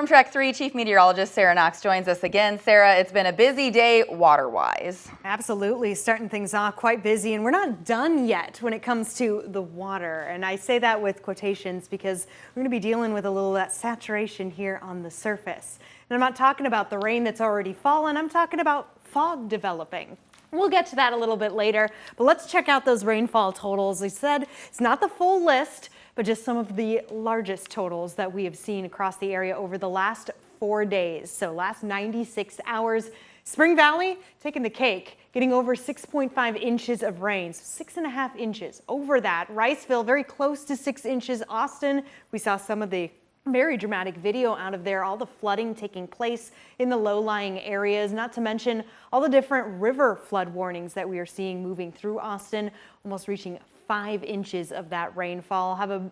From Trek 3, Chief Meteorologist Sarah Knox joins us again. Sarah, it's been a busy day water-wise. Absolutely, starting things off quite busy, and we're not done yet when it comes to the water. And I say that with quotations because we're going to be dealing with a little of that saturation here on the surface. And I'm not talking about the rain that's already fallen, I'm talking about fog developing. We'll get to that a little bit later, but let's check out those rainfall totals. I said it's not the full list, but just some of the largest totals that we have seen across the area over the last 4 days. So last 96 hours, Spring Valley taking the cake, getting over 6.5 inches of rain, so 6.5 inches over that. Riceville very close to 6 inches. Austin, we saw some of the very dramatic video out of there, all the flooding taking place in the low-lying areas, not to mention all the different river flood warnings that we are seeing moving through Austin, almost reaching 5 inches of that rainfall. Have a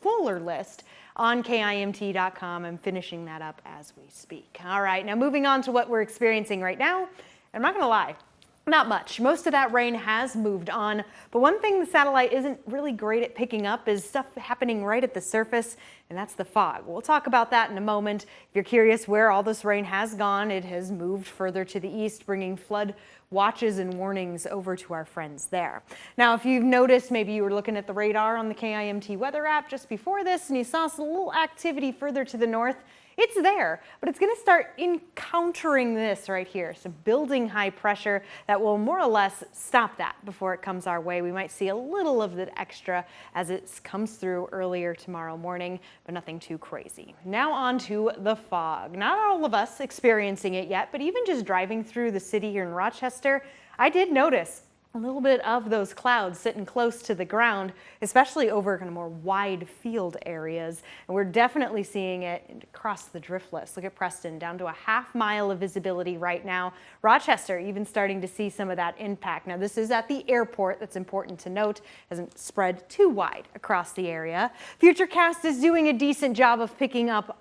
fuller list on KIMT.com. I'm finishing that up as we speak. All right, now moving on to what we're experiencing right now. I'm not going to lie. Not much. Most of that rain has moved on, but one thing the satellite isn't really great at picking up is stuff happening right at the surface, and that's the fog. We'll talk about that in a moment. If you're curious where all this rain has gone, it has moved further to the east, bringing flood watches and warnings over to our friends there. Now, if you've noticed, maybe you were looking at the radar on the KIMT weather app just before this, and you saw some little activity further to the north. It's there, but it's going to start encountering this right here. So building high pressure that will more or less stop that before it comes our way. We might see a little of the extra as it comes through earlier tomorrow morning, but nothing too crazy. Now on to the fog. Not all of us experiencing it yet, but even just driving through the city here in Rochester, I did notice a little bit of those clouds sitting close to the ground, especially over kind of more wide field areas. And we're definitely seeing it across the driftless. Look at Preston, down to a half mile of visibility right now. Rochester even starting to see some of that impact. Now this is at the airport. That's important to note. Hasn't spread too wide across the area. Futurecast is doing a decent job of picking up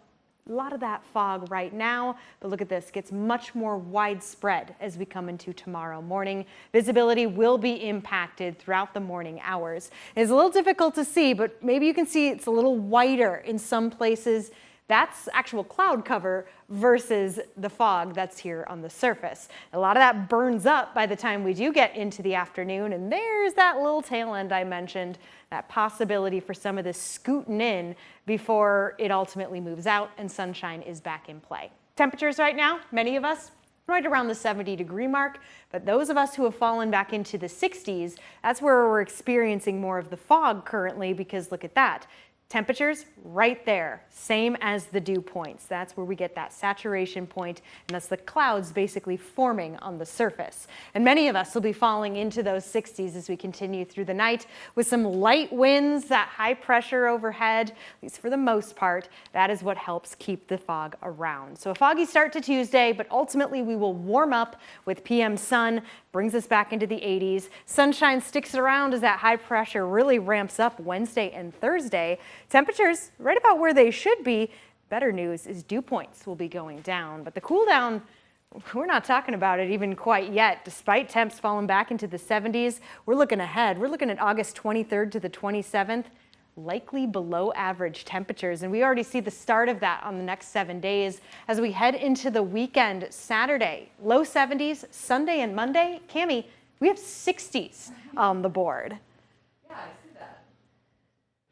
a lot of that fog right now, but look at this, gets much more widespread as we come into tomorrow morning. Visibility will be impacted throughout the morning hours. It's a little difficult to see, but maybe you can see it's a little whiter in some places. That's actual cloud cover versus the fog that's here on the surface. A lot of that burns up by the time we do get into the afternoon, and there's that little tail end I mentioned, that possibility for some of this scooting in before it ultimately moves out and sunshine is back in play. Temperatures right now, many of us, right around the 70-degree mark, but those of us who have fallen back into the 60s, that's where we're experiencing more of the fog currently, because look at that. Temperatures right there, same as the dew points. That's where we get that saturation point, and that's the clouds basically forming on the surface. And many of us will be falling into those 60s as we continue through the night with some light winds, that high pressure overhead, at least for the most part. That is what helps keep the fog around. So a foggy start to Tuesday, but ultimately we will warm up with PM sun, brings us back into the 80s. Sunshine sticks around as that high pressure really ramps up Wednesday and Thursday. Temperatures right about where they should be. Better news is dew points will be going down, but the cool down, we're not talking about it even quite yet. Despite temps falling back into the 70s, we're looking ahead. We're looking at August 23rd to the 27th. Likely below average temperatures, and we already see the start of that on the next 7 days as we head into the weekend. Saturday, low 70s, Sunday and Monday, Cammie, we have 60s on the board.